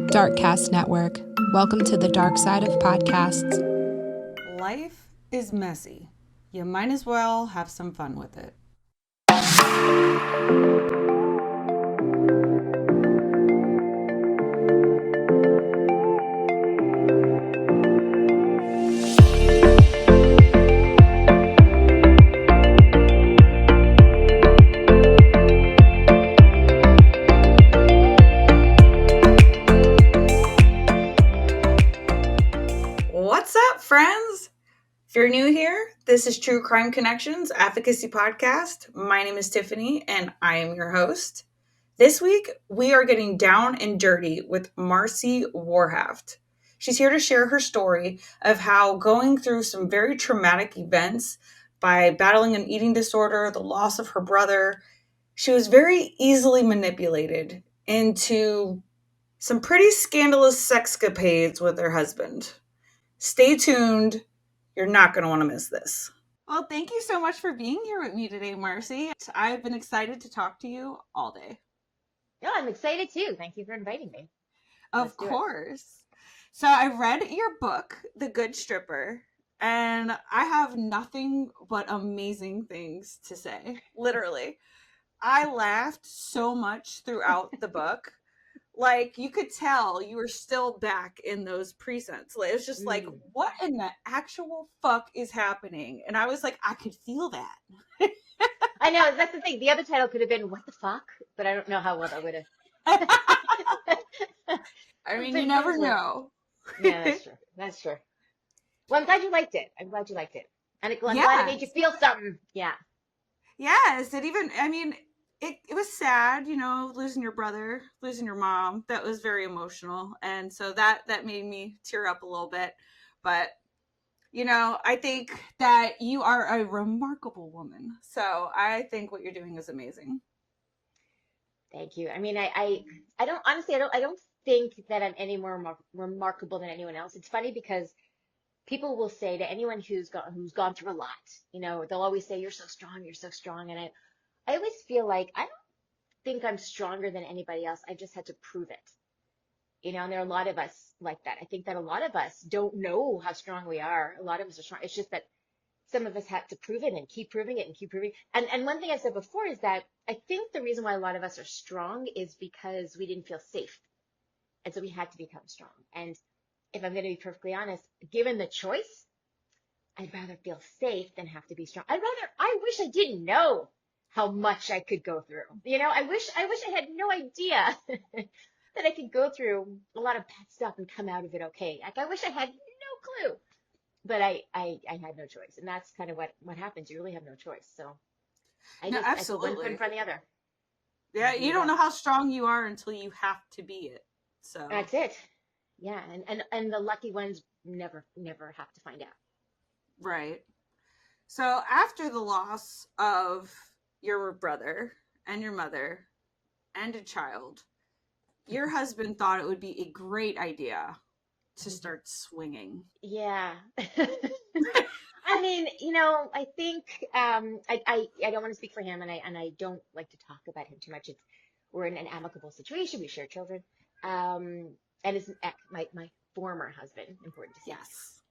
Darkcast Network. Welcome to the dark side of podcasts. Life is messy. You might as well have some fun with it. What's up, friends? If you're new here, this is True Crime Connections Advocacy Podcast. My name is Tiffany, and I am your host. This week, we are getting down and dirty with Marci Warhaft. She's here to share her story of how going through some very traumatic events by battling an eating disorder, the loss of her brother, she was very easily manipulated into some pretty scandalous sexcapades with her husband. Stay tuned. You're not going to want to miss this. Well, thank you so much for being here with me today, Marci. I've been excited to talk to you all day. No, I'm excited too. Thank you for inviting me. Of course. So I read your book, The Good Stripper, and I have nothing but amazing things to say. Literally. I laughed so much throughout the book. Like, you could tell you were still back in those precincts. It was just like, what in the actual fuck is happening? And I was like, I could feel that. I know, that's the thing. The other title could have been What the Fuck? But I don't know how well that would have. I mean, you never know. Yeah, that's true. That's true. Well, I'm glad you liked it. I'm glad you liked it. And I'm Yes. glad it made you feel something. Yeah. Yes. It was sad, losing your brother, losing your mom. That was very emotional. And so that made me tear up a little bit. But, I think that you are a remarkable woman. So I think what you're doing is amazing. Thank you. I mean, I don't, honestly, I don't think that I'm any more remarkable than anyone else. It's funny because people will say to anyone who's gone through a lot, they'll always say, you're so strong, you're so strong. And I always feel like I don't think I'm stronger than anybody else. I just had to prove it. And there are a lot of us like that. I think that a lot of us don't know how strong we are. A lot of us are strong. It's just that some of us had to prove it and keep proving it and keep proving. And one thing I said before is that I think the reason why a lot of us are strong is because we didn't feel safe. And so we had to become strong. And if I'm going to be perfectly honest, given the choice, I'd rather feel safe than have to be strong. I wish I didn't know how much I could go through. I wish I had no idea that I could go through a lot of bad stuff and come out of it okay. Like I wish I had no clue. But I had no choice. And that's kind of what happens. You really have no choice. So I put one foot in front of the other. Yeah, you don't know how strong you are until you have to be it. So that's it. Yeah, and the lucky ones never have to find out. Right. So after the loss of your brother and your mother and a child, your husband thought it would be a great idea to start swinging. Yeah. I mean, I think I don't want to speak for him, and I don't like to talk about him too much. We're in an amicable situation. We share children, and it's my former husband. Important to say. Yes.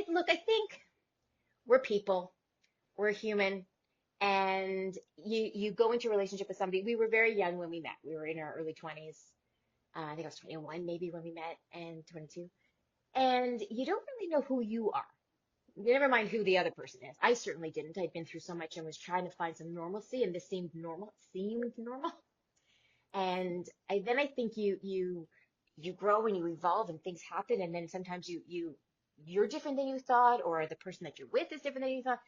Look, I think we're people, we're human, and you go into a relationship with somebody. We were very young when we met. We were in our early 20s. I think I was 21 maybe when we met, and 22. And you don't really know who you are. Never mind who the other person is. I certainly didn't. I'd been through so much and was trying to find some normalcy, and this seemed normal. And then I think you grow and you evolve and things happen, and then sometimes you're different than you thought, or the person that you're with is different than you thought,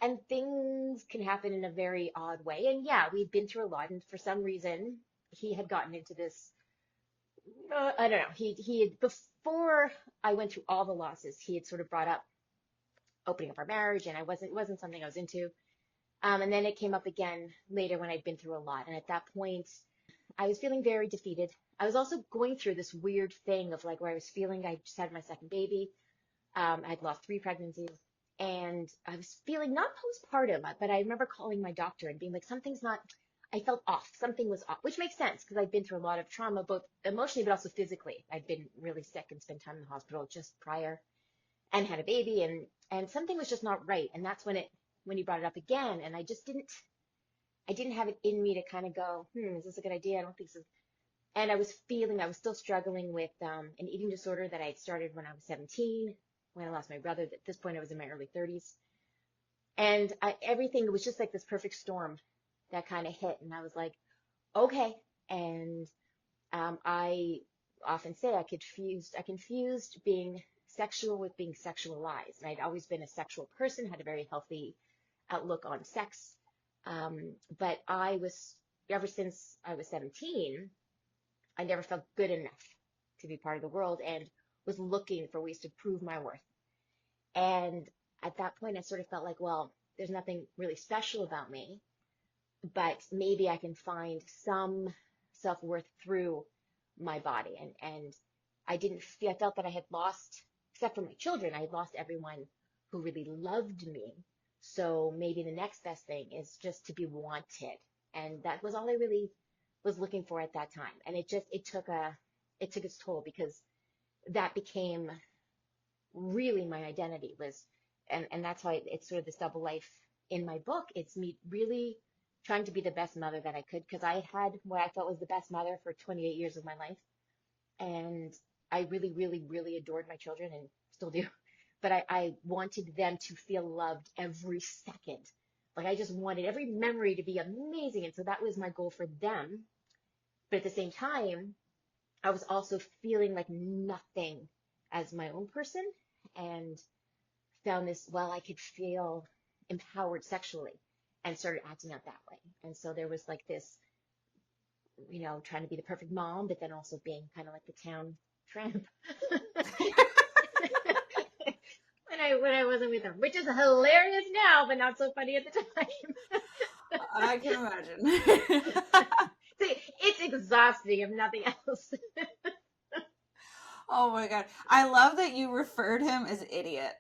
and things can happen in a very odd way. And yeah, we've been through a lot, and for some reason he had gotten into this. I don't know. He had, before I went through all the losses, he had sort of brought up opening up our marriage, and it wasn't something I was into. And then it came up again later when I'd been through a lot, and at that point, I was feeling very defeated. I was also going through this weird thing of like where I was feeling I just had my second baby. I'd lost 3 pregnancies, and I was feeling not postpartum, but I remember calling my doctor and being like, something's not. I felt off. Something was off, which makes sense because I'd been through a lot of trauma, both emotionally but also physically. I'd been really sick and spent time in the hospital just prior and had a baby, and something was just not right. And that's when he brought it up again, and I didn't have it in me to kind of go, is this a good idea? I don't think so. And I was still struggling with an eating disorder that I had started when I was 17, when I lost my brother. At this point, I was in my early 30s. And everything, it was just like this perfect storm that kind of hit. And I was like, okay. And I often say I confused being sexual with being sexualized. And I'd always been a sexual person, had a very healthy outlook on sex. But ever since I was 17, I never felt good enough to be part of the world and was looking for ways to prove my worth. And at that point, I sort of felt like, well, there's nothing really special about me, but maybe I can find some self-worth through my body. And I felt that I had lost, except for my children, I had lost everyone who really loved me. So maybe the next best thing is just to be wanted. And that was all I really was looking for at that time. And it took its toll, because that became really my identity and that's why it's sort of this double life in my book. It's me really trying to be the best mother that I could, because I had what I felt was the best mother for 28 years of my life. And I really, really, really adored my children and still do. But I wanted them to feel loved every second. Like I just wanted every memory to be amazing. And so that was my goal for them. But at the same time, I was also feeling like nothing as my own person, and found this, well, I could feel empowered sexually, and started acting out that way. And so there was like this, trying to be the perfect mom, but then also being kind of like the town tramp when I wasn't with them, which is hilarious now, but not so funny at the time. I can imagine. See, it's exhausting if nothing else. Oh my God. I love that you referred him as idiot.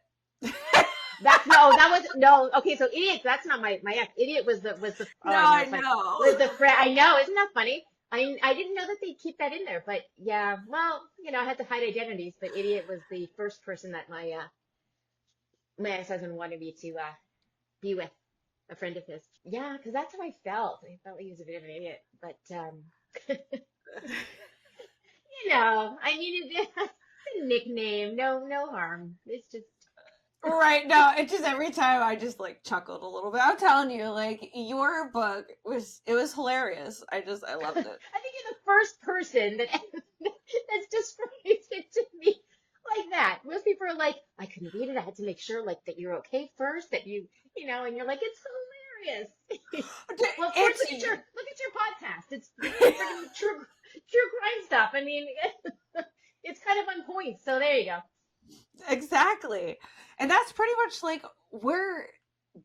Okay, so idiot, that's not my ex. Idiot oh, No, I know, I it's funny. know. Was the friend, I know, isn't that funny? I didn't know that they'd keep that in there, but yeah, well, I had to hide identities, but idiot was the first person that my ex-husband wanted me to be with, a friend of his. Yeah, because that's how I felt. I felt like he was a bit of an idiot, but I needed a nickname. No harm. It's just Right. No, it's just every time I just like chuckled a little bit. I'm telling you, like your book it was hilarious. I loved it. I think you're the first person that's described it to me like that. Most people are like, I couldn't read it. I had to make sure like that you're okay first, that and you're like, it's hilarious. Well, of course, look at your podcast. It's freaking true crime stuff. I mean, it's kind of on point. So there you go. Exactly. And that's pretty much like where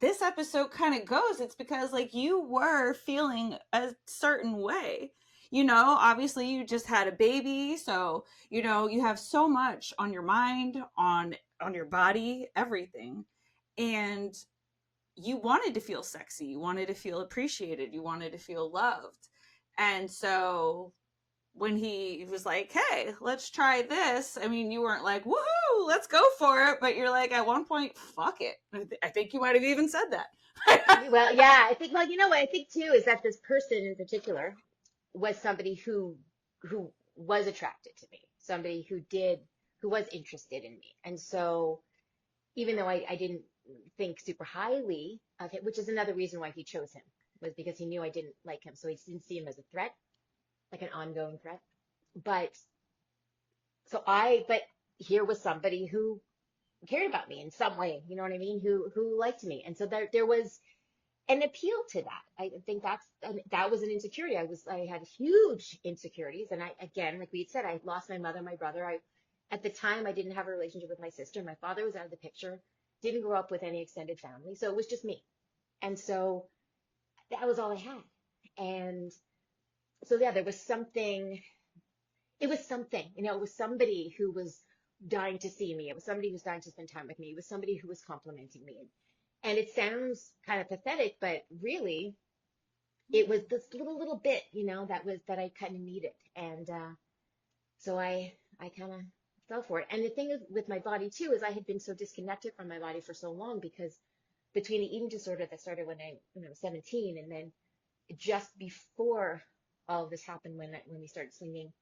this episode kind of goes. It's because like you were feeling a certain way. Obviously you just had a baby, so you have so much on your mind, on your body, everything. And you wanted to feel sexy, you wanted to feel appreciated, you wanted to feel loved. And so when he was like, hey, let's try this, I mean, you weren't like, woohoo, let's go for it. But you're like, at one point, fuck it. I think you might have even said that. Well, yeah, I think, well, you know what I think too is that this person in particular was somebody who was attracted to me, somebody who was interested in me. And so even though I didn't think super highly of him, which is another reason why he chose him, was because he knew I didn't like him. So he didn't see him as a threat, like an ongoing threat. But but here was somebody who cared about me in some way, you know what I mean? Who liked me. And so there was an appeal to that. I think that was an insecurity. I had huge insecurities. And again, like we had said, I lost my mother, my brother. At the time, I didn't have a relationship with my sister. My father was out of the picture, didn't grow up with any extended family. So it was just me. And so that was all I had. And so, yeah, there was something, it was something, it was somebody who was dying to see me. It was somebody who was dying to spend time with me. It was somebody who was complimenting me. And it sounds kind of pathetic, but really, it was this little bit, that I kind of needed. And so I kind of fell for it. And the thing is with my body too is I had been so disconnected from my body for so long because between the eating disorder that started when I was 17 and then just before all of this happened when we started swinging,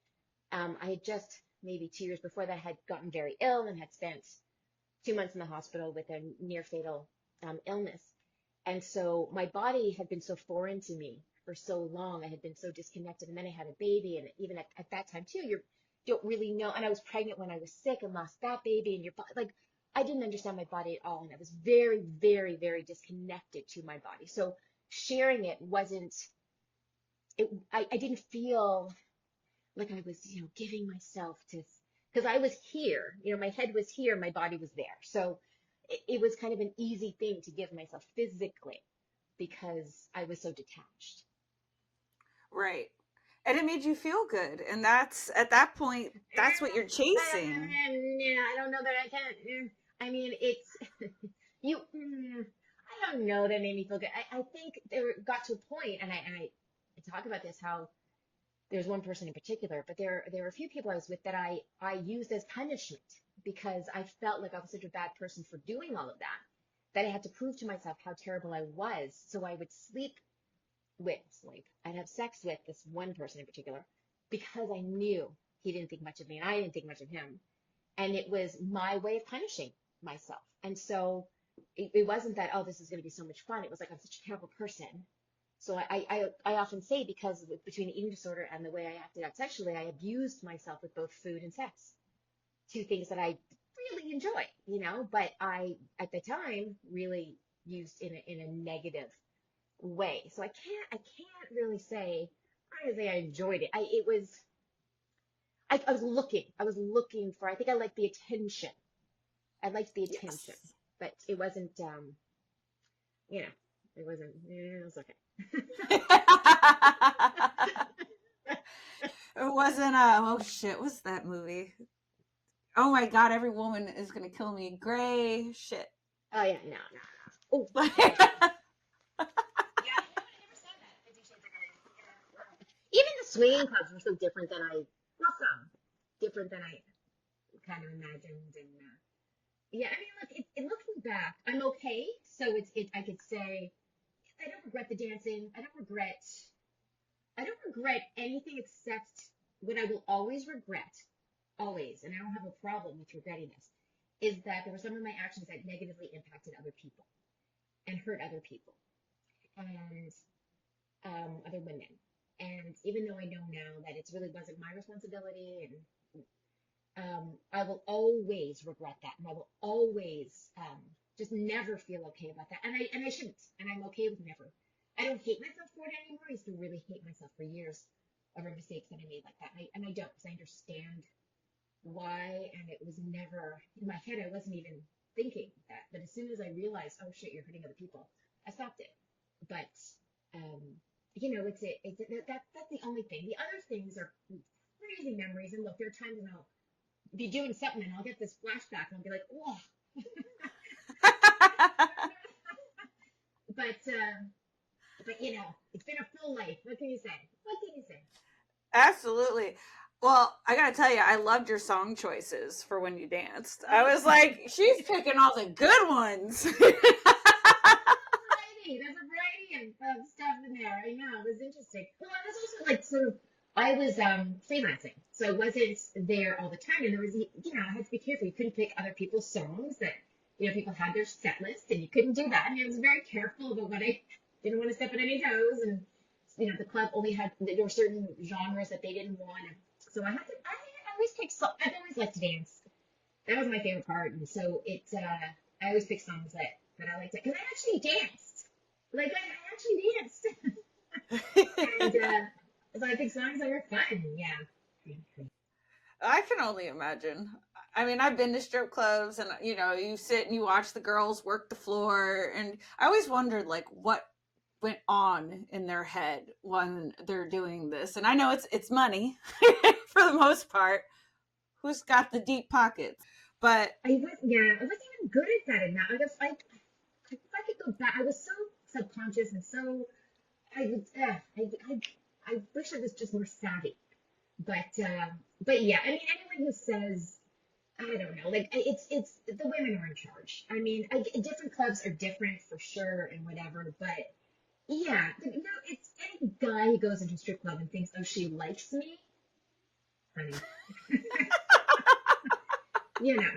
I had just maybe 2 years before that had gotten very ill and had spent 2 months in the hospital with a near fatal illness. And so my body had been so foreign to me for so long. I had been so disconnected. And then I had a baby. And even at that time, too, you don't really know. And I was pregnant when I was sick and lost that baby. And like, I didn't understand my body at all. And I was very, very, very disconnected to my body. So sharing it wasn't, I didn't feel like I was, giving myself to, because I was here, my head was here, my body was there. So it was kind of an easy thing to give myself physically because I was so detached. Right. And it made you feel good. And that's at that point, that's what you're chasing. Yeah, I don't know that I can. I mean, it's you. I don't know that made me feel good. I think there got to a point, and I talk about this how there's one person in particular, but there were a few people I was with that I used as punishment because I felt like I was such a bad person for doing all of that I had to prove to myself how terrible I was. So I would I'd have sex with this one person in particular because I knew he didn't think much of me and I didn't think much of him. And it was my way of punishing myself. And so it wasn't that, oh, this is going to be so much fun. It was like, I'm such a terrible person. So I often say because between the eating disorder and the way I acted out sexually, I abused myself with both food and sex, two things that I really enjoy, but I, at the time, really used in a negative way. So I can't really say, I enjoyed it. I was looking for, I think I liked the attention. I liked the attention, Yes. but it wasn't, you know, it was okay. It wasn't oh shit, what's that movie? Oh my god, every woman is gonna kill me. Gray shit. Oh yeah, no. Oh, yeah, I never saw that. 50 Shades of Grey. Yeah. Even the swinging clubs were so different than different than I kind of imagined. And yeah, I mean, look, looking back, I'm okay. So I could say I don't regret the dancing. I don't regret anything except what I will always regret, always, and I don't have a problem with regretting this, is that there were some of my actions that negatively impacted other people and hurt other people and other women. And even though I know now that it really wasn't my responsibility, and I will always regret that, and I will always just never feel okay about that, and I shouldn't, and I'm okay with never. I don't hate myself for it anymore. I used to really hate myself for years over mistakes that I made like that, and I don't, because I understand why, and it was never in my head. I wasn't even thinking that, but as soon as I realized, oh shit, you're hurting other people, I stopped it. But um, that's the only thing. The other things are crazy memories, and look, there are times when I'll be doing something and I'll get this flashback and I'll be like, oh. But it's been a full life. What can you say? What can you say? Absolutely. Well, I gotta tell you, I loved your song choices for when you danced. I was like, she's picking all the good ones. There's a variety of stuff in there. I know, it was interesting. Well, I was also like sort of, I was freelancing, so I wasn't there all the time, and there was, I had to be careful. You couldn't pick other people's songs that, people had their set list, and you couldn't do that. And I was very careful about what I didn't want to step on any toes, and the club only had, there were certain genres that they didn't want, and so I always pick songs. I've always liked to dance. That was my favorite part, and so I always pick songs that I liked it because I actually danced. Like I actually danced, and so I picked songs that were fun. Yeah. I can only imagine. I mean, I've been to strip clubs and, you sit and you watch the girls work the floor. And I always wondered, like, what went on in their head when they're doing this. And I know it's money for the most part. Who's got the deep pockets? But I wasn't even good at that. And that I guess if I could go back, I was so subconscious and so I would, I wish I was just more savvy. But yeah, I mean, anyone who says, I don't know, like it's the women are in charge. I mean, different clubs are different for sure and whatever, but yeah, no, it's any guy who goes into a strip club and thinks, oh, she likes me, honey. You know,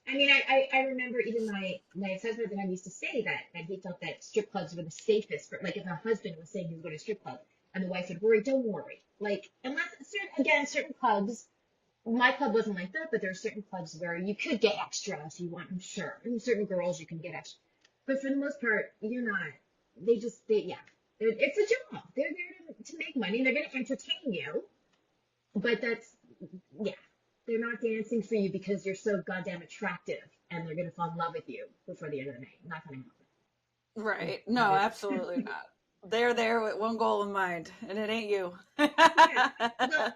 I mean, I remember even my ex-husband at the time used to say that he felt that strip clubs were the safest for, like, if a husband was saying he was going to a strip club and the wife would worry, don't worry. Like, unless, certain clubs, my club wasn't like that, but there are certain clubs where you could get extra if you want, I'm sure. And certain girls you can get extra. But for the most part, you're not. Yeah. It's a job. They're there to make money. They're going to entertain you. But yeah. They're not dancing for you because you're so goddamn attractive and they're going to fall in love with you before the end of the night. Not going to Right. No, happen. absolutely not. They're there with one goal in mind, and it ain't you. Yeah. Well,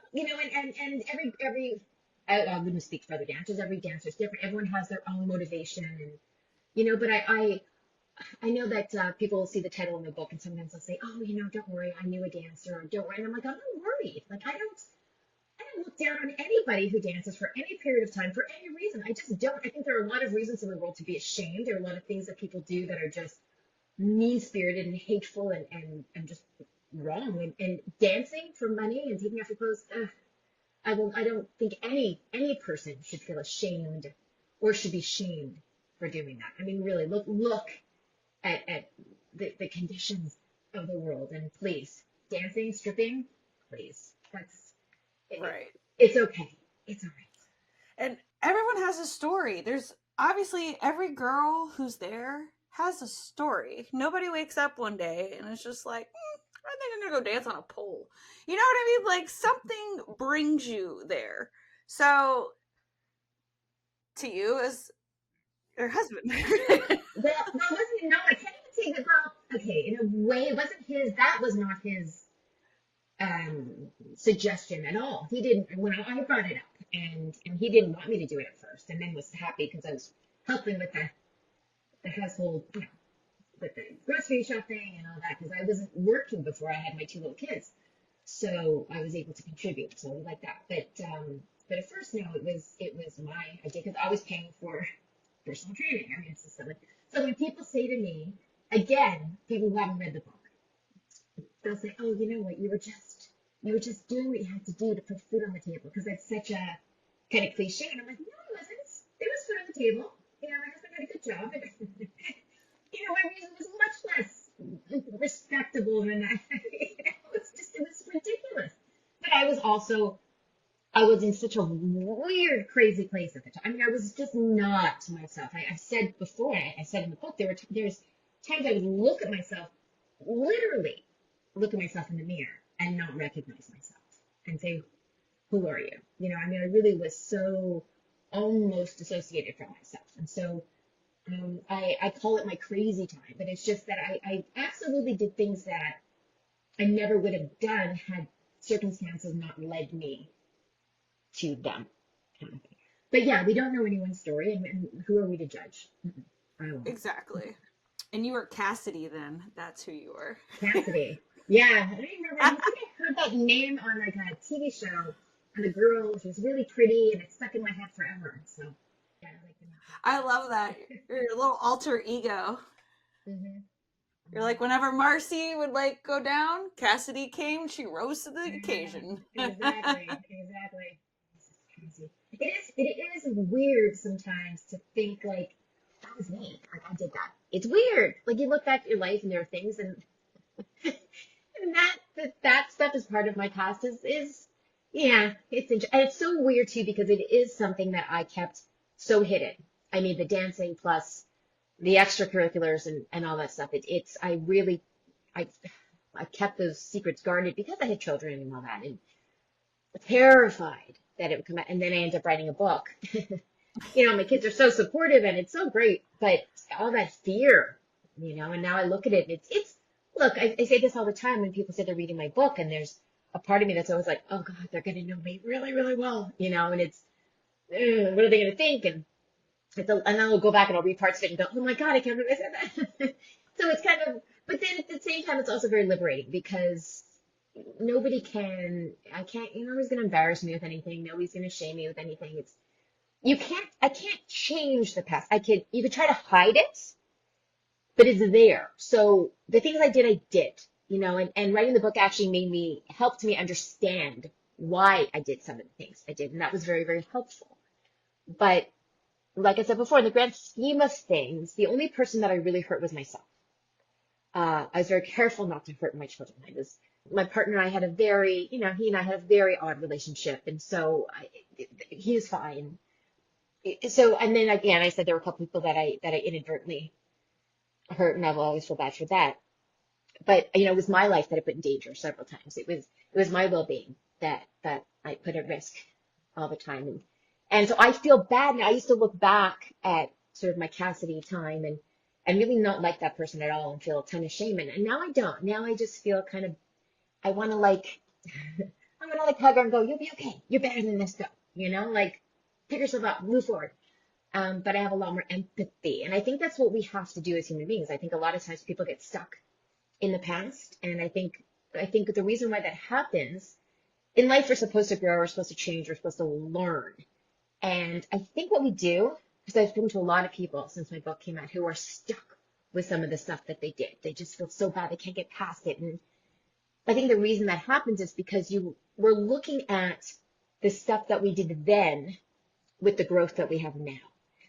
and I'm going to speak for other dancers. Every dancer is different. Everyone has their own motivation, and But I know that people will see the title in the book, and sometimes they'll say, "Oh, don't worry, I knew a dancer." Or, don't worry, and I'm like, I'm not worried. Like I don't look down on anybody who dances for any period of time for any reason. I just don't. I think there are a lot of reasons in the world to be ashamed. There are a lot of things that people do that are just mean spirited and hateful and just wrong. And dancing for money and taking off your clothes, I don't think any person should feel ashamed or should be shamed for doing that. I mean, really, look at the conditions of the world, and please, dancing, stripping, please. Right. It's okay. It's all right. And everyone has a story. There's obviously every girl who's there has a story. Nobody wakes up one day and it's just like, I think I'm gonna go dance on a pole. You know what I mean? Like something brings you there. So, to you as your husband. Wasn't no, I can't even say that. Well, okay, in a way, it wasn't his. That was not his suggestion at all. He didn't when I brought it up, and he didn't want me to do it at first, and then was happy because I was helping with the household, with the grocery shopping and all that, because I wasn't working before I had my two little kids, so I was able to contribute. So like that, but at first, no, it was my idea because I was paying for personal training. I mean, it's just silly. So when people say to me, again, people who haven't read the book, they'll say, "Oh, you know what? You were just doing what you had to do to put food on the table," because that's such a kind of cliche. And I'm like, no, it wasn't. There was food on the table. My husband had a good job, and my reason was much less respectable than that. It was ridiculous. But I was in such a weird, crazy place at the time. I mean, I was just not myself. I said before, I said in the book, there's times I would look at myself, literally look at myself in the mirror and not recognize myself and say, who are you? I mean, I really was so almost dissociated from myself. And so I call it my crazy time, but it's just that I absolutely did things that I never would have done had circumstances not led me to them. Kind of thing. But yeah, we don't know anyone's story, and who are we to judge? I won't. Exactly. And you were Cassidy then. That's who you were. Cassidy. Yeah, I remember. I think I heard that name on like a TV show, and the girl, she was really pretty, and it stuck in my head forever. So yeah, I like the name. I love that. You're your little alter ego. Mm-hmm. You're like, whenever Marci would like go down, Cassidy came, she rose to the Yeah, occasion. exactly. It is weird sometimes to think like that was me. Like I did that. It's weird. Like you look back at your life and there are things and that stuff is part of my past is yeah, and it's so weird too because it is something that I kept so hidden. I mean the dancing plus the extracurriculars and all that stuff. I I kept those secrets guarded because I had children and all that and terrified that it would come out. And then I ended up writing a book. My kids are so supportive and it's so great, but all that fear, and now I look at it, and look, I say this all the time when people say they're reading my book, and there's a part of me that's always like, oh God, they're going to know me really, really well, and it's, what are they going to think? And and then I'll go back and I'll read parts of it and go, oh my God, I can't believe I said that. So it's kind of, but then at the same time, it's also very liberating because I can't, nobody's going to embarrass me with anything. Nobody's going to shame me with anything. I can't change the past. You could try to hide it, but it's there. So the things I did, and writing the book actually helped me understand why I did some of the things I did. And that was very, very helpful. But like I said before, in the grand scheme of things, the only person that I really hurt was myself. I was very careful not to hurt my children. My partner and I had he and I had a very odd relationship. And so he was fine. So, and then again, I said there were a couple people that I inadvertently hurt, and I will always feel bad for that. But, it was my life that I put in danger several times. It was my well-being that I put at risk all the time. And so I feel bad now. I used to look back at sort of my Cassidy time and really not like that person at all and feel a ton of shame. And now I don't. Now I just feel kind of, I want to hug her and go, you'll be okay. You're better than this, go. Pick yourself up, move forward. But I have a lot more empathy. And I think that's what we have to do as human beings. I think a lot of times people get stuck in the past. And I think the reason why that happens, in life, we're supposed to grow, we're supposed to change, we're supposed to learn. And I think what we do, because I've spoken to a lot of people since my book came out who are stuck with some of the stuff that they did. They just feel so bad they can't get past it. And I think the reason that happens is because we're looking at the stuff that we did then with the growth that we have now.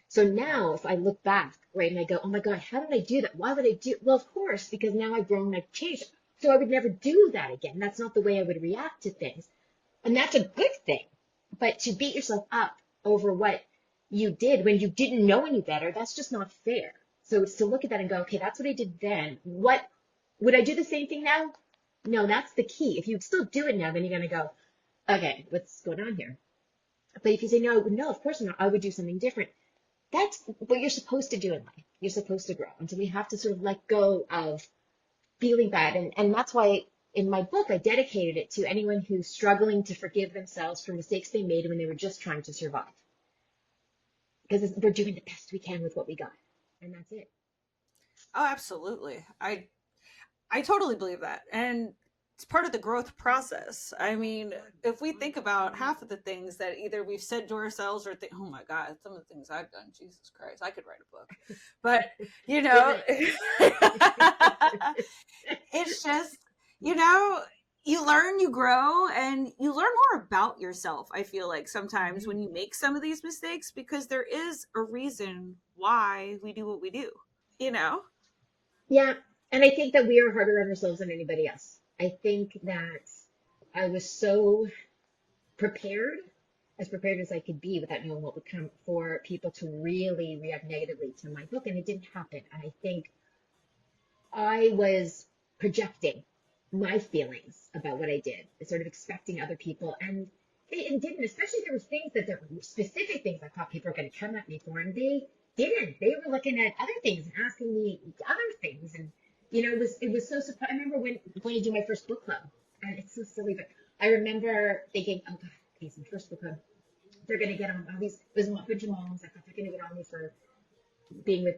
So now if I look back, right, and I go, oh my God, how did I do that? Why would I do? Well, of course, because now I've grown and I've changed. So I would never do that again. That's not the way I would react to things. And that's a good thing. But to beat yourself up over what you did when you didn't know any better, that's just not fair. So it's to look at that and go, okay, that's what I did then. What would I do the same thing now? No, that's the key. If you still do it now, then you're going to go, okay, what's going on here? But if you say, no, of course not, I would do something different. That's what you're supposed to do in life. You're supposed to grow. And so we have to sort of let go of feeling bad. And that's why in my book, I dedicated it to anyone who's struggling to forgive themselves for mistakes they made when they were just trying to survive. Because we're doing the best we can with what we got. And that's it. Oh, absolutely. I totally believe that. And it's part of the growth process. I mean, if we think about half of the things that either we've said to ourselves or think, oh my God, some of the things I've done, Jesus Christ, I could write a book. But, it's just, you learn, you grow, and you learn more about yourself. I feel like sometimes when you make some of these mistakes, because there is a reason why we do what we do, Yeah. And I think that we are harder on ourselves than anybody else. I think that I was so prepared, as prepared as I could be without knowing what would come, for people to really react negatively to my book. And it didn't happen. And I think I was projecting my feelings about what I did, sort of expecting other people. And they didn't, especially there was there were specific things I thought people were going to come at me for. And they didn't. They were looking at other things and asking me other things. And it was so surprising. I remember going to do my first book club, and it's so silly, but I remember thinking, oh God, okay, so my first book club, they're going to get on all these, it was a bunch of moms, I thought they're going to get on me for being with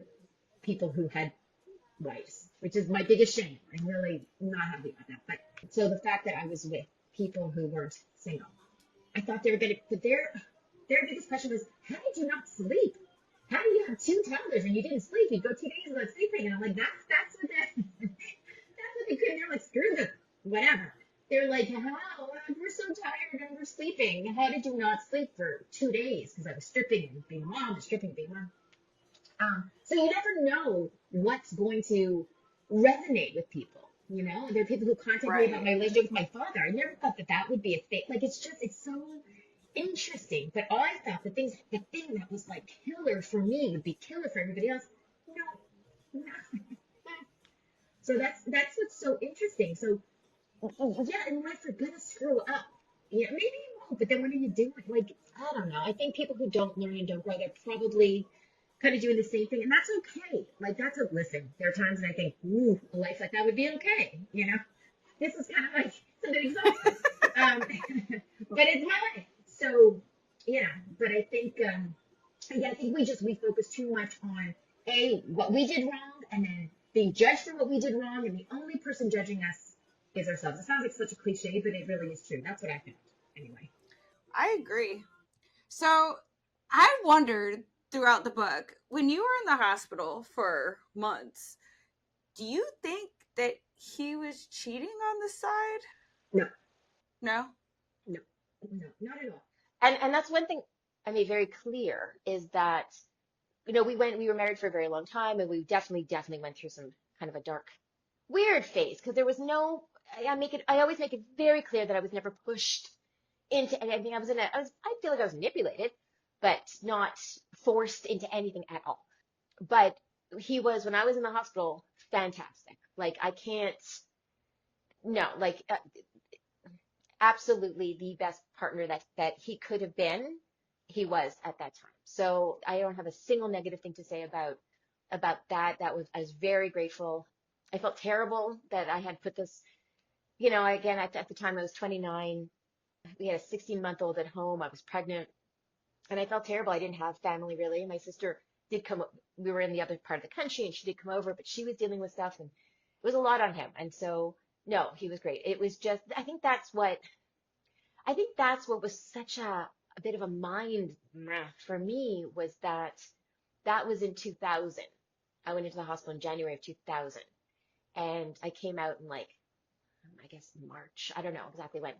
people who had wives, which is my biggest shame. I'm really not happy about that. But so the fact that I was with people who weren't single, I thought they were going to, but their biggest question was, how did you not sleep? How do you have two toddlers and you didn't sleep? You go 2 days without sleeping. And I'm like, that's what they couldn't. They're like, screw them, whatever. They're like, how? We're so tired and we're sleeping. How did you not sleep for 2 days? Because I was stripping and being a mom, stripping and being a mom. So you never know what's going to resonate with people. There are people who contact me about my relationship with my father. I never thought that would be a thing. Like, it's so interesting. But I thought the thing that was like killer for me would be killer for everybody else. No. So that's what's so interesting. So yeah, in life we're gonna screw up. Yeah, maybe you won't, but then what are you doing? Like, I don't know. I think people who don't learn and don't grow, they're probably kind of doing the same thing, and that's okay. Like, listen. There are times when I think, ooh, a life like that would be okay. This is kind of like something exhausting. But it's my life. So, but I think, I think we focus too much on what we did wrong, and then being judged for what we did wrong, and the only person judging us is ourselves. It sounds like such a cliche, but it really is true. That's what I found anyway. I agree. So I wondered throughout the book, when you were in the hospital for months, do you think that he was cheating on the side? No, No? no, no, not at all. And that's one thing I made very clear is that, we were married for a very long time, and we definitely went through some kind of a dark, weird phase because there was no, I always make it very clear that I was never pushed into anything. I feel like I was manipulated, but not forced into anything at all. But he was, when I was in the hospital, fantastic. Like, I can't, no, like, absolutely the best partner that he could have been, he was at that time. So I don't have a single negative thing to say about that. I was very grateful. I felt terrible that I had put this, again, at the time I was 29. We had a 16-month-old at home. I was pregnant, and I felt terrible. I didn't have family really. My sister did come. We were in the other part of the country, and she did come over, but she was dealing with stuff, and it was a lot on him. And so, no, he was great. It was just, I think that's what was such a bit of a mind meh for me, was that was in 2000. I went into the hospital in January of 2000, and I came out in, like, I guess March. I don't know exactly when.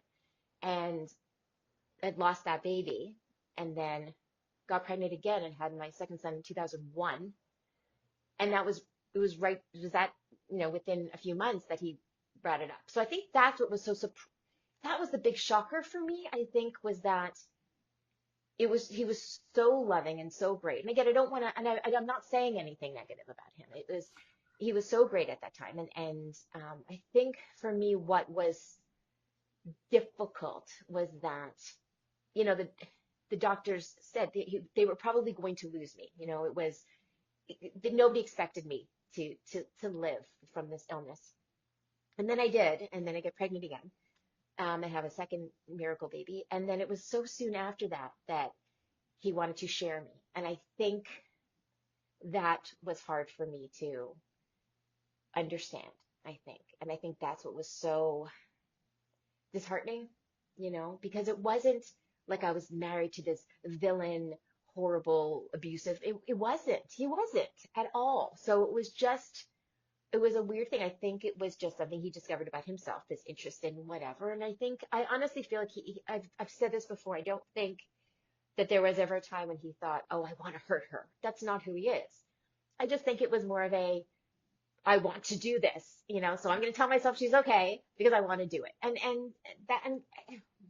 And I'd lost that baby, and then got pregnant again and had my second son in 2001. And it was that, within a few months that he brought it up. So I think that's what was that was the big shocker for me, I think, was that he was so loving and so great. And again, I don't want to, and I'm not saying anything negative about him. He was so great at that time. And I think for me, what was difficult was that, the doctors said they were probably going to lose me. That nobody expected me to live from this illness. And then I did, and then I get pregnant again. I have a second miracle baby. And then it was so soon after that he wanted to share me. And I think that was hard for me to understand, I think. And I think that's what was so disheartening, because it wasn't like I was married to this villain, horrible, abusive. It wasn't. He wasn't at all. So it was a weird thing. I think it was just something he discovered about himself, this interest in whatever. And I honestly feel like I've said this before. I don't think that there was ever a time when he thought, oh, I want to hurt her. That's not who he is. I just think it was more of I want to do this, so I'm going to tell myself she's okay because I want to do it. And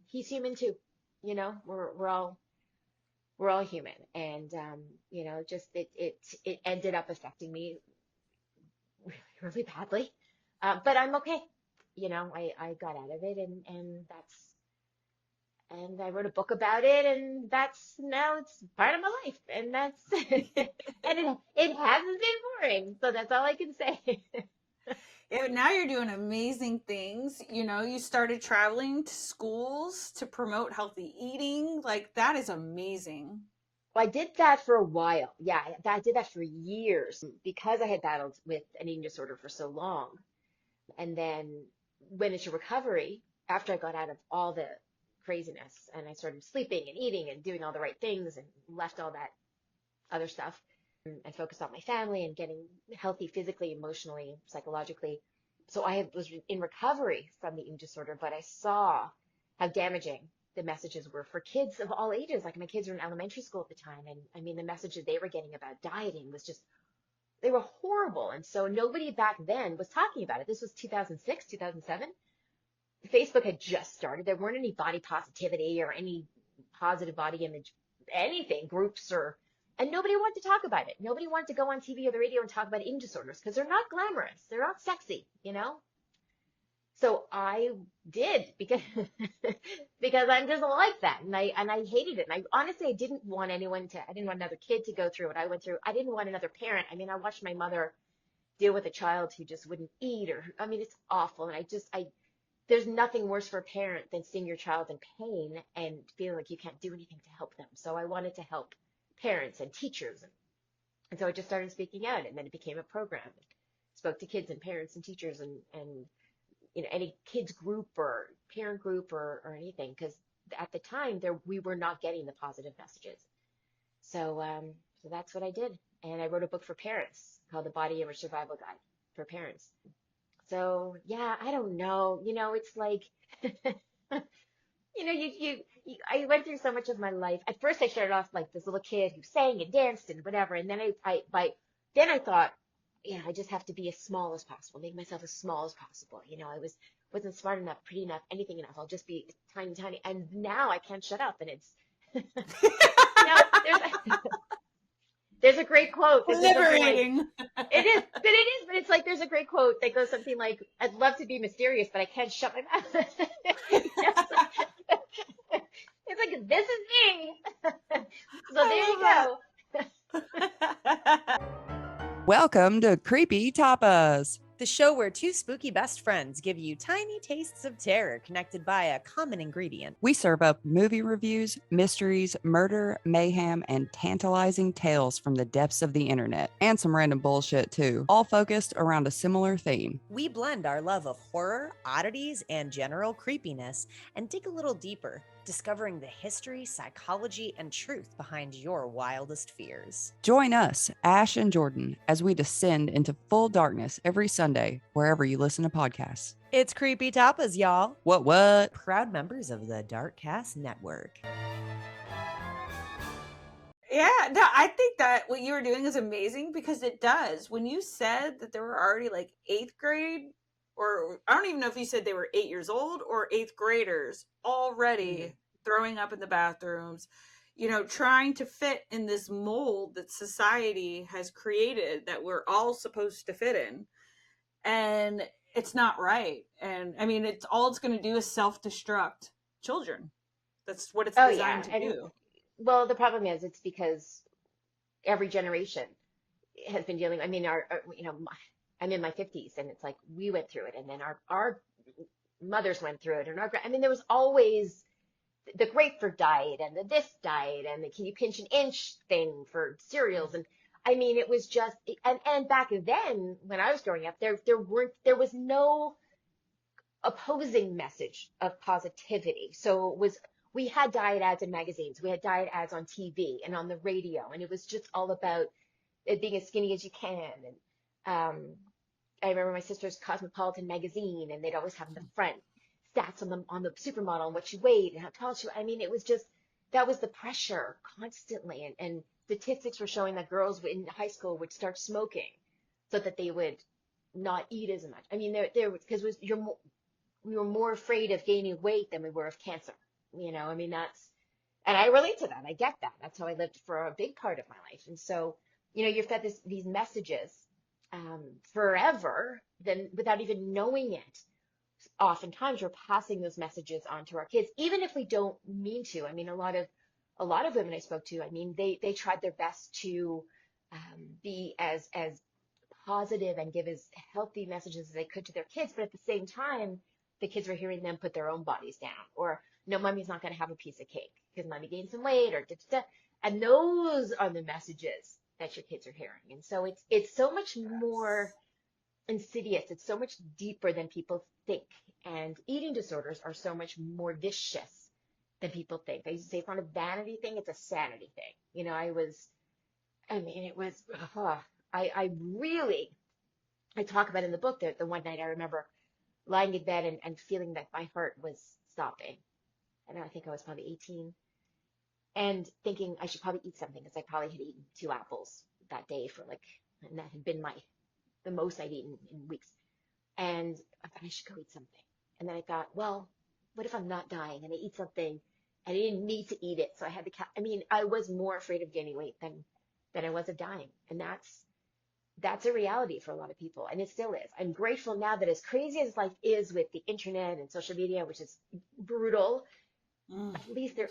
he's human too. We're all human. And, just, it ended up affecting me really, really badly. But I'm okay. I got out of it, and I wrote a book about it, and now it's part of my life, and and it hasn't been boring. So that's all I can say. Yeah, now you're doing amazing things. You started traveling to schools to promote healthy eating. Like, that is amazing. Well, I did that for a while. Yeah, I did that for years because I had battled with an eating disorder for so long. And then went into recovery after I got out of all the craziness, and I started sleeping and eating and doing all the right things and left all that other stuff and focused on my family and getting healthy physically, emotionally, psychologically. So was in recovery from the eating disorder, but I saw how damaging the messages were for kids of all ages. Like, my kids were in elementary school at the time. And I mean, the messages they were getting about dieting was just, they were horrible. And so nobody back then was talking about it. This was 2006, 2007. Facebook had just started. There weren't any body positivity or any positive body image, anything, groups, and nobody wanted to talk about it. Nobody wanted to go on TV or the radio and talk about eating disorders because they're not glamorous. They're not sexy, So I did because because I'm just like that, and I hated it. And honestly, I didn't want another kid to go through what I went through. I didn't want another parent. I mean, I watched my mother deal with a child who just wouldn't eat, I mean, it's awful. And there's nothing worse for a parent than seeing your child in pain and feeling like you can't do anything to help them. So I wanted to help parents and teachers. And so I just started speaking out, and then it became a program. spoke to kids and parents and teachers and any kids group or parent group or anything, because at the time we were not getting the positive messages. So that's what I did. And I wrote a book for parents called The Body Image Survival Guide for Parents. So yeah, I don't know. It's like, I went through so much of my life. At first, I started off like this little kid who sang and danced and whatever. And then then I thought, yeah, I just have to be as small as possible, make myself as small as possible. Wasn't smart enough, pretty enough, anything enough. I'll just be tiny, tiny. And now I can't shut up. And it's, there's there's a great quote that says something like, Liberating. but it's like there's a great quote that goes something like, "I'd love to be mysterious, but I can't shut my mouth." It's like this is me. So there you go. Welcome to Creepy Tapas, the show where two spooky best friends give you tiny tastes of terror connected by a common ingredient. We serve up movie reviews, mysteries, murder, mayhem, and tantalizing tales from the depths of the internet, and some random bullshit too, all focused around a similar theme. We blend our love of horror, oddities, and general creepiness and dig a little deeper, discovering the history, psychology, and truth behind your wildest fears. Join us, Ash and Jordan, as we descend into full darkness every Sunday, wherever you listen to podcasts. It's Creepy Tapas, y'all. What? Proud members of the Darkcast Network. Yeah, no, I think that what you were doing is amazing because it does. When you said that there were already like eighth grade, or I don't even know if you said they were 8 years old or eighth graders already throwing up in the bathrooms, trying to fit in this mold that society has created that we're all supposed to fit in. And it's not right. And I mean, it's going to do is self destruct children. That's what it's Oh designed yeah, to and do. well, the problem is it's because every generation has been dealing. I mean, I'm in my 50s, and it's like we went through it, and then our mothers went through it, and I mean, there was always the grapefruit diet and the this diet and the can you pinch an inch thing for cereals. And I mean, it was just, and back then when I was growing up, there was no opposing message of positivity. So we had diet ads in magazines, we had diet ads on TV and on the radio, and it was just all about it being as skinny as you can. And I remember my sister's Cosmopolitan magazine, and they'd always have in the front stats on the supermodel and what she weighed and how tall she was. I mean, it was just that was the pressure constantly, and statistics were showing that girls in high school would start smoking so that they would not eat as much. I mean, there because we were more afraid of gaining weight than we were of cancer. I mean, and I relate to that. I get that. That's how I lived for a big part of my life. And so, you're fed these messages forever, then without even knowing it. Oftentimes we're passing those messages on to our kids, even if we don't mean to. I mean, a lot of women I spoke to, I mean, they tried their best to be as positive and give as healthy messages as they could to their kids, but at the same time, the kids were hearing them put their own bodies down, or no, mommy's not going to have a piece of cake because mommy gained some weight, or da, da, da. And those are the messages that your kids are hearing. And so it's so much more insidious. It's so much deeper than people think. And eating disorders are so much more vicious than people think. I used to say it's not a vanity thing, it's a sanity thing. I mean, it was, I really, I talk about in the book that the one night I remember lying in bed and feeling that my heart was stopping. And I think I was probably 18, and thinking I should probably eat something because I probably had eaten 2 apples that day and that had been the most I'd eaten in weeks. And I thought I should go eat something. And then I thought, well, what if I'm not dying and I eat something and I didn't need to eat it? So I had I mean, I was more afraid of gaining weight than I was of dying. And that's a reality for a lot of people. And it still is. I'm grateful now that as crazy as life is with the internet and social media, which is brutal, at least there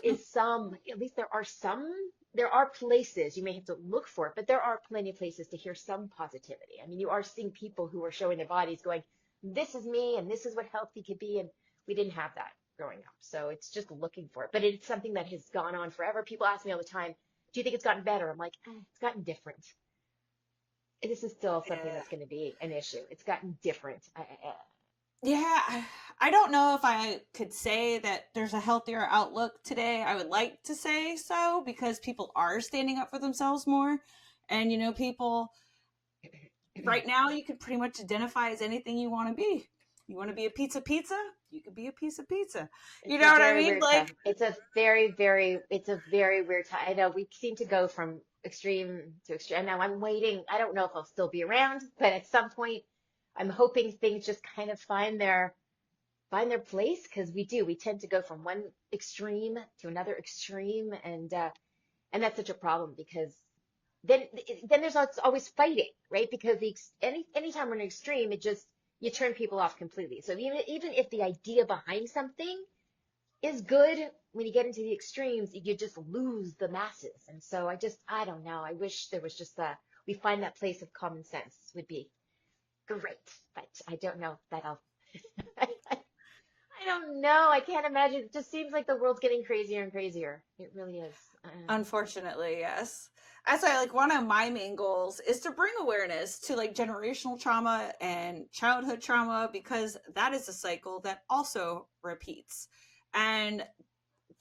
are places you may have to look for it, but there are plenty of places to hear some positivity. I mean, you are seeing people who are showing their bodies going, this is me and this is what healthy could be. And we didn't have that growing up. So it's just looking for it. But it's something that has gone on forever. People ask me all the time, do you think it's gotten better? I'm like, it's gotten different. this is still something that's going to be an issue. It's gotten different. Yeah, I don't know if I could say that there's a healthier outlook today. I would like to say so because people are standing up for themselves more. And, people right now you can pretty much identify as anything you want to be. You want to be a pizza, you could be a piece of pizza. You It's know a what I very mean? weird time. Like, It's a very weird time. I know we seem to go from extreme to extreme. And now I'm waiting. I don't know if I'll still be around, but at some point, I'm hoping things just kind of find their place because we do. We tend to go from one extreme to another extreme, and that's such a problem because then there's always fighting, right? Because anytime we're in an extreme, it just you turn people off completely. So even if the idea behind something is good, when you get into the extremes, you just lose the masses. And so I don't know. I wish there was just we find that place of common sense would be great, but I don't know if that'll. I don't know. I can't imagine. It just seems like the world's getting crazier and crazier. It really is. unfortunately, yes. That's why, like, one of my main goals is to bring awareness to like generational trauma and childhood trauma because that is a cycle that also repeats. And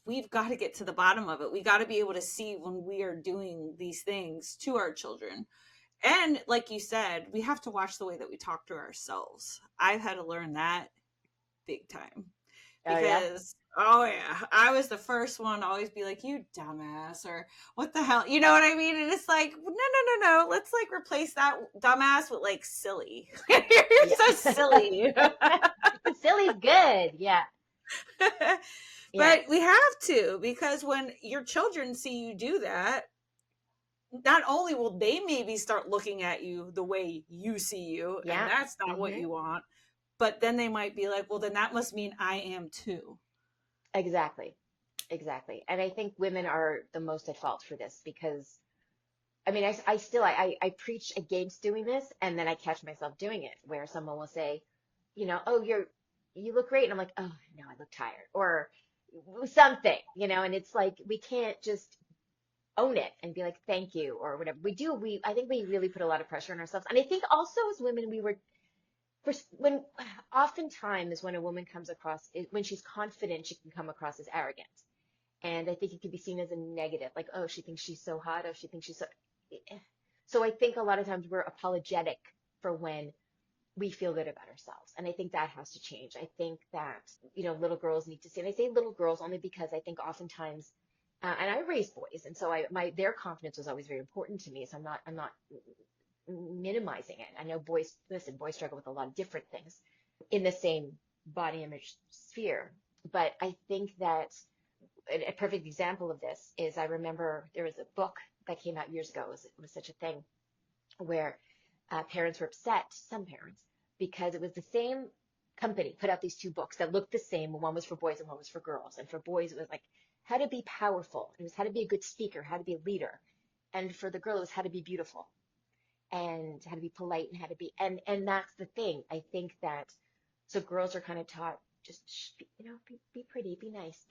we've got to get to the bottom of it. We got to be able to see when we are doing these things to our children. And like you said, we have to watch the way that we talk to ourselves. I've had to learn that big time Oh yeah. because oh yeah, I was the first one to always be like, you dumbass, or what the hell, you know what I mean? And it's like, no, let's like replace that dumbass with like silly. You're Yeah. so silly. Silly's good. Yeah. Yes. But we have to, because when your children see you do that, not only will they maybe start looking at you the way you see you, and Yeah. that's not what Hmm. you want, but then they might be like, well, then that must mean I am too. Exactly. Exactly. And I think women are the most at fault for this because I mean, I still, I preach against doing this and then I catch myself doing it where someone will say, oh, you look great. And I'm like, oh, no, I look tired or something, and it's like, we can't just own it and be like, thank you or whatever. I think we really put a lot of pressure on ourselves. And I think also as women, when oftentimes when a woman comes across, when she's confident, she can come across as arrogant. And I think it can be seen as a negative, like, oh, she thinks she's so hot. Oh, she thinks she's so. So I think a lot of times we're apologetic for when we feel good about ourselves. And I think that has to change. I think that, little girls need to see, and I say little girls only because I think oftentimes, and I raised boys, and so their confidence was always very important to me. So I'm not minimizing it. I know boys struggle with a lot of different things in the same body image sphere. But I think that a perfect example of this is I remember there was a book that came out years ago. It was such a thing where parents were upset, some parents, because it was the same company put out these two books that looked the same. One was for boys and one was for girls. And for boys, it was like how to be powerful. It was how to be a good speaker, how to be a leader. And for the girl, it was how to be beautiful and how to be polite and how to be. And that's the thing. I think that so girls are kind of taught just be pretty, be nice,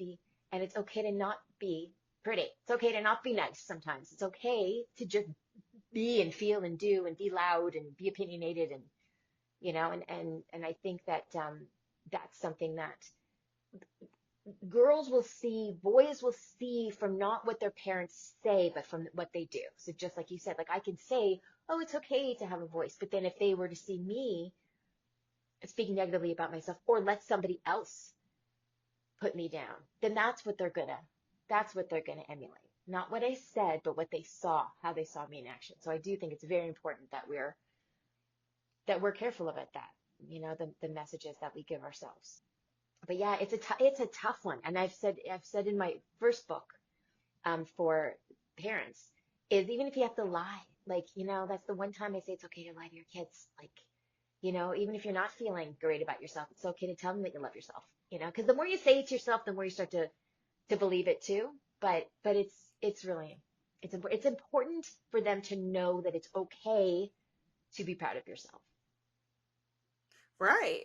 and it's okay to not be pretty. It's okay to not be nice sometimes. It's okay to just be and feel and do and be loud and be opinionated and and I think that that's something that boys will see from not what their parents say, but from what they do. So just like you said, like I can say, oh, it's okay to have a voice, but then if they were to see me speaking negatively about myself or let somebody else put me down, then that's what they're gonna emulate. Not what I said, but what they saw, how they saw me in action. So I do think it's very important that we're careful about that, the messages that we give ourselves. But yeah, it's a tough one. And I've said in my first book, for parents, is even if you have to lie, like, that's the one time I say it's okay to lie to your kids. Like, even if you're not feeling great about yourself, it's okay to tell them that you love yourself, because the more you say it to yourself, the more you start to believe it too. But it's really, it's important for them to know that it's okay to be proud of yourself. Right.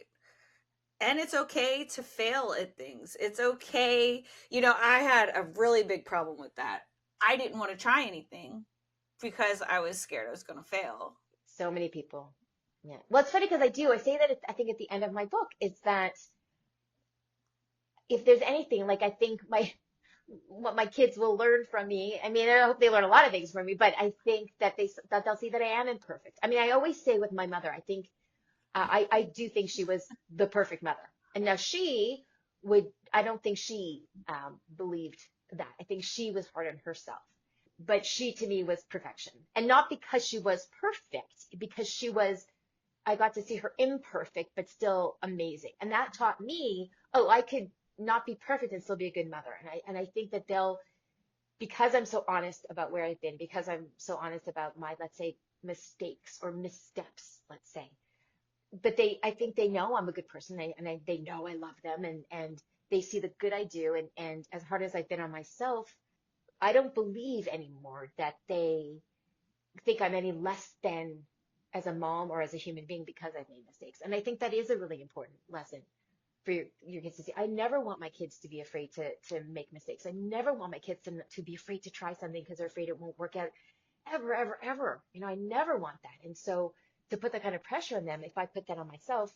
And it's okay to fail at things. It's okay. I had a really big problem with that. I didn't want to try anything because I was scared I was going to fail. So many people. Yeah. Well, it's funny because I say that I think at the end of my book, is that if there's anything, like I think what my kids will learn from me. I mean, I hope they learn a lot of things from me, but I think that they'll see that I am imperfect. I mean, I always say with my mother, I think I do think she was the perfect mother. And now I don't think she believed that. I think she was hard on herself. But she to me was perfection. And not because she was perfect, because I got to see her imperfect, but still amazing. And that taught me, oh, I could not be perfect and still be a good mother. And I think that because I'm so honest about where I've been, because I'm so honest about my, let's say, mistakes or missteps, let's say, but I think they know I'm a good person, they know I love them, and they see the good I do, and as hard as I've been on myself, I don't believe anymore that they think I'm any less than as a mom or as a human being because I've made mistakes. And I think that is a really important lesson for your kids to see. I never want my kids to be afraid to make mistakes. I never want my kids to be afraid to try something because they're afraid it won't work out ever, ever, ever. I never want that. And so to put that kind of pressure on them, if I put that on myself,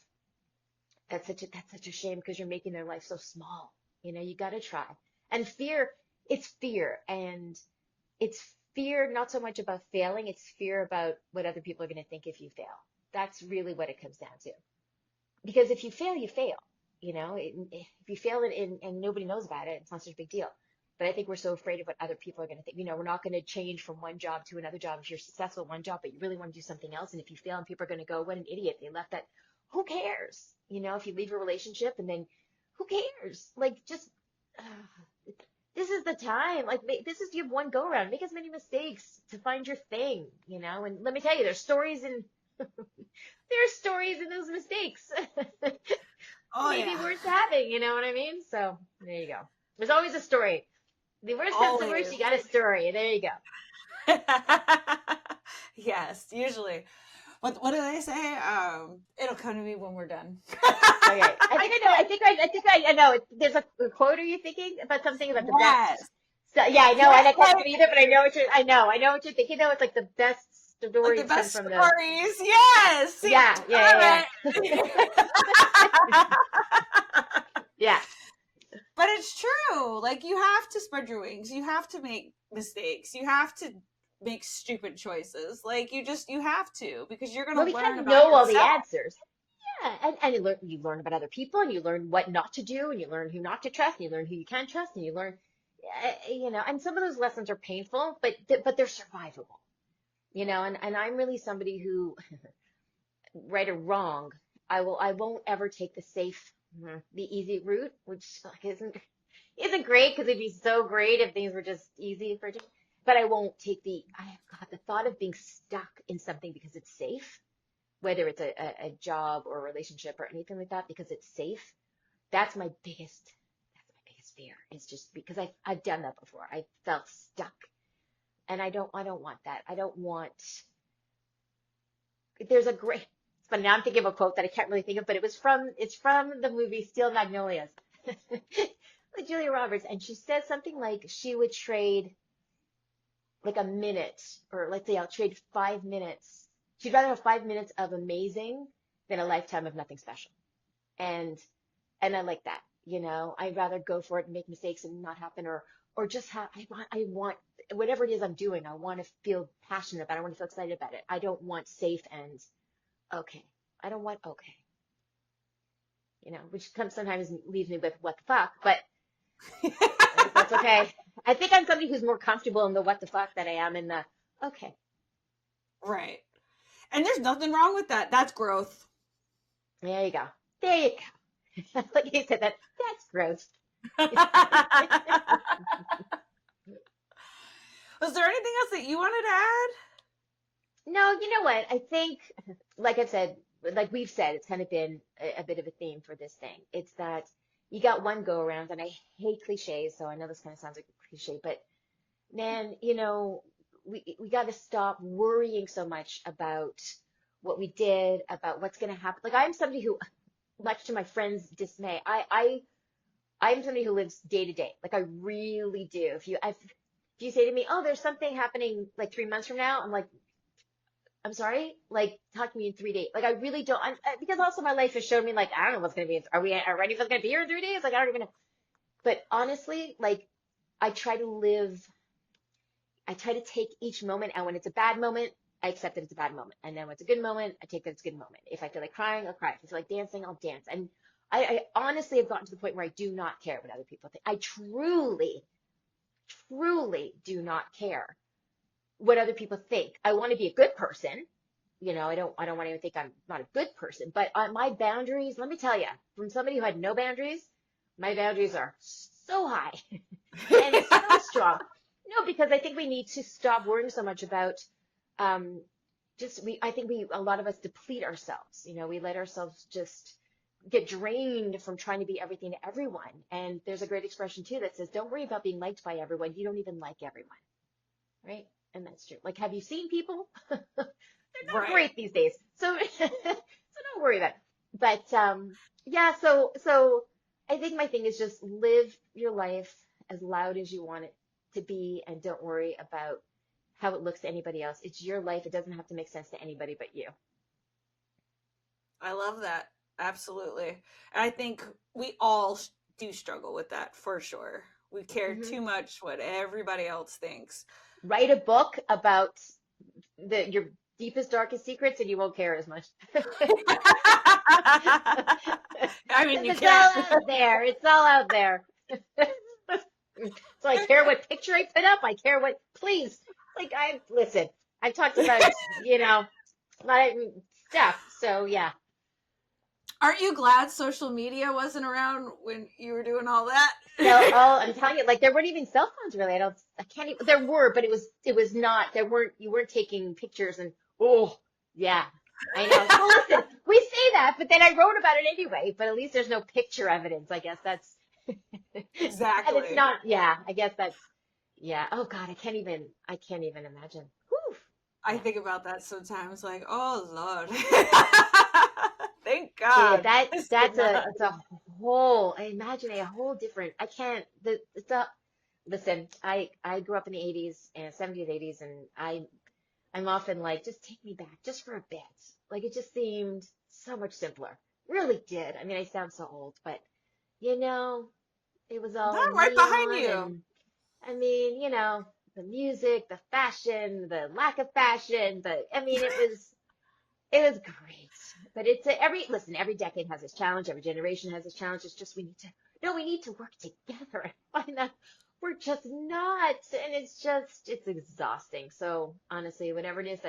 that's such a shame because you're making their life so small. You got to try. And it's fear. And it's fear not so much about failing, it's fear about what other people are going to think if you fail. That's really what it comes down to. Because if you fail, you fail. If you fail and nobody knows about it, it's not such a big deal. But I think we're so afraid of what other people are going to think. We're not going to change from one job to another job if you're successful at one job, but you really want to do something else. And if you fail and people are going to go, what an idiot, they left that. Who cares? If you leave a relationship and then who cares? Like, just, this is the time. Like, you have one go around. Make as many mistakes to find your thing, And let me tell you, there's stories in those mistakes. Oh Maybe yeah, worth having, you know what I mean? So there you go. There's always a story. The worst comes to worst, always. you got a story. There you go. Yes, usually. What do they say? It'll come to me when we're done. Okay. I think I know. I know. There's a quote. Are you thinking about something about the best? Yes. So yeah, I know. Yes, I can't either, but I know what you're thinking though. It's like the best like the stories come best from the. stories. Yes. See, Yeah. perfect. Yeah. But it's true. Like, you have to spread your wings. You have to make mistakes. You have to make stupid choices. Like, you have to, because you're Well, going to we learn can't about know all the yourself. answers. Yeah, and you learn about other people, and you learn what not to do, and you learn who not to trust, and you learn who you can trust, and you learn, and some of those lessons are painful, but they're survivable, and I'm really somebody who, right or wrong, I won't ever take the easy route, which isn't great because it'd be so great if things were just easy but I won't take the thought of being stuck in something because it's safe, whether it's a job or a relationship or anything like that, because it's safe. That's my biggest fear. It's just because I've done that before. I felt stuck, and I don't want that. I don't want. There's a great. It's funny, now I'm thinking of a quote that I can't really think of, but it's from the movie Steel Magnolias with Julia Roberts, and she says something like she would trade like a minute, or let's say I'll trade 5 minutes. She'd rather have 5 minutes of amazing than a lifetime of nothing special. And and I like that, I'd rather go for it and make mistakes and not happen, or just have I want whatever it is I'm doing, I want to feel passionate about it. I want to feel excited about it. I don't want safe and okay. I don't want okay, which comes sometimes leaves me with what the fuck, but that's okay. I think I'm somebody who's more comfortable in the what the fuck than I am in the okay. Right. And there's nothing wrong with that. That's growth. There you go. There you go. Like you said, that's gross. Was there anything else that you wanted to add? No, you know what? I think, like I've said, like we've said, it's kind of been a bit of a theme for this thing. It's that you got one go around, and I hate cliches, so I know this kind of sounds like a cliche, but man, we got to stop worrying so much about what we did, about what's going to happen. Like I'm somebody who, much to my friends' dismay, I'm somebody who lives day to day. Like I really do. If you say to me, "Oh, there's something happening like 3 months from now," I'm like, I'm sorry, like talk to me in 3 days. Like I really don't, because also my life has shown me like I don't know what's gonna be. Are we ready for what's gonna be here in 3 days? Like I don't even know. But honestly, like I try to live. I try to take each moment, and when it's a bad moment, I accept that it's a bad moment. And then when it's a good moment, I take that it's a good moment. If I feel like crying, I'll cry. If I feel like dancing, I'll dance. And I honestly have gotten to the point where I do not care what other people think. I truly, truly do not care what other people think. I want to be a good person. I don't want anyone to think I'm not a good person. But my boundaries, let me tell you, from somebody who had no boundaries, my boundaries are so high and so strong. No, because I think we need to stop worrying so much about um, I think a lot of us deplete ourselves. We let ourselves just get drained from trying to be everything to everyone. And there's a great expression too that says, don't worry about being liked by everyone. You don't even like everyone. Right? And that's true. Like, have you seen people? They're not great these days. So, so don't worry about it. But yeah, so I think my thing is just live your life as loud as you want it to be, and don't worry about how it looks to anybody else. It's your life. It doesn't have to make sense to anybody but you. I love that. Absolutely. And I think we all do struggle with that for sure. We care too much what everybody else thinks. Write a book about your deepest, darkest secrets, and you won't care as much. I mean, you it's can't. all out there. It's all out there. So I care what picture I put up. I care what, please. Like listen, I've talked about, my stuff. So yeah. Aren't you glad social media wasn't around when you were doing all that? No, I'm telling you, like there weren't even cell phones really. I can't even, there were, but it was not, you weren't taking pictures and, oh, yeah, I know. Well, listen, we say that, but then I wrote about it anyway, but at least there's no picture evidence. I guess that's, exactly. and it's not, yeah, I guess that's, yeah. Oh God, I can't even imagine. Whew. I think about that sometimes, like, oh Lord. Thank God. Yeah, it's a whole, I imagine a whole different, I can't, listen, I grew up in the 80s and 70s, 80s, and I'm often like, just take me back just for a bit. Like it just seemed so much simpler. Really did. I mean, I sound so old, but it was No, all I'm right behind neon you. and I mean, the music, the fashion, the lack of fashion, it was great. But every decade has its challenge, every generation has its challenge. It's just we need to work together and find that we're just not, and it's exhausting. So honestly, what is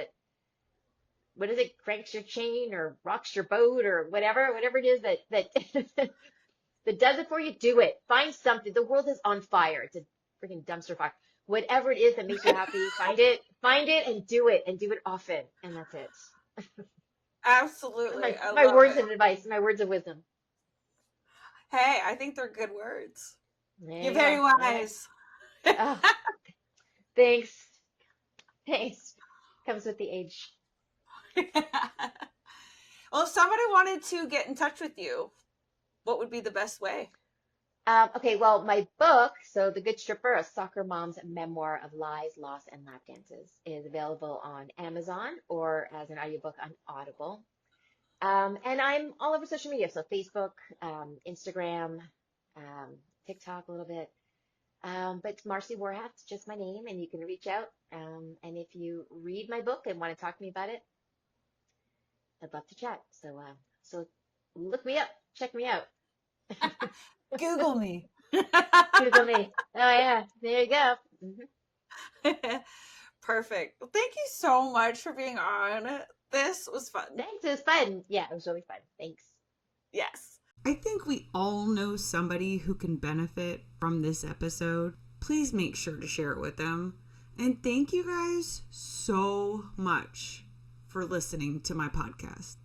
it, cranks your chain or rocks your boat or whatever it is that that does it for you, do it. Find something. The world is on fire. It's a freaking dumpster fire. Whatever it is that makes you happy, find it and do it often. And that's it. Absolutely. My words of advice, my words of wisdom. Hey, I think they're good words. There You're you very go. wise. Oh, thanks. Thanks. Comes with the age. Well, if somebody wanted to get in touch with you, what would be the best way? Okay, well, my book, so The Good Stripper, a soccer mom's memoir of lies, loss, and lap dances, is available on Amazon or as an audiobook on Audible. And I'm all over social media, so Facebook, Instagram, TikTok a little bit. But it's Marci Warhaft, just my name, and you can reach out. And if you read my book and want to talk to me about it, I'd love to chat. So look me up, check me out. Google me. Google me. Oh yeah, there you go. Mm-hmm. Perfect. Well, thank you so much for being on. This was fun. Thanks, it was fun. Yeah, it was really fun. Thanks. Yes. I think we all know somebody who can benefit from this episode. Please make sure to share it with them. And thank you guys so much for listening to my podcast.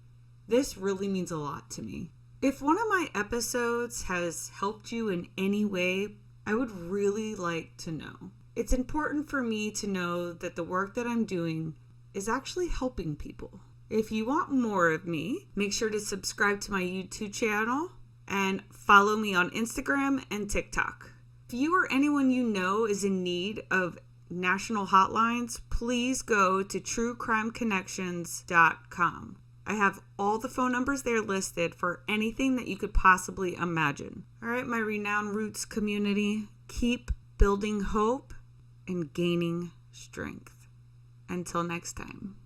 This really means a lot to me. If one of my episodes has helped you in any way, I would really like to know. It's important for me to know that the work that I'm doing is actually helping people. If you want more of me, make sure to subscribe to my YouTube channel and follow me on Instagram and TikTok. If you or anyone you know is in need of national hotlines, please go to truecrimeconnections.com. I have all the phone numbers there listed for anything that you could possibly imagine. All right, my Renowned Roots community, keep building hope and gaining strength. Until next time.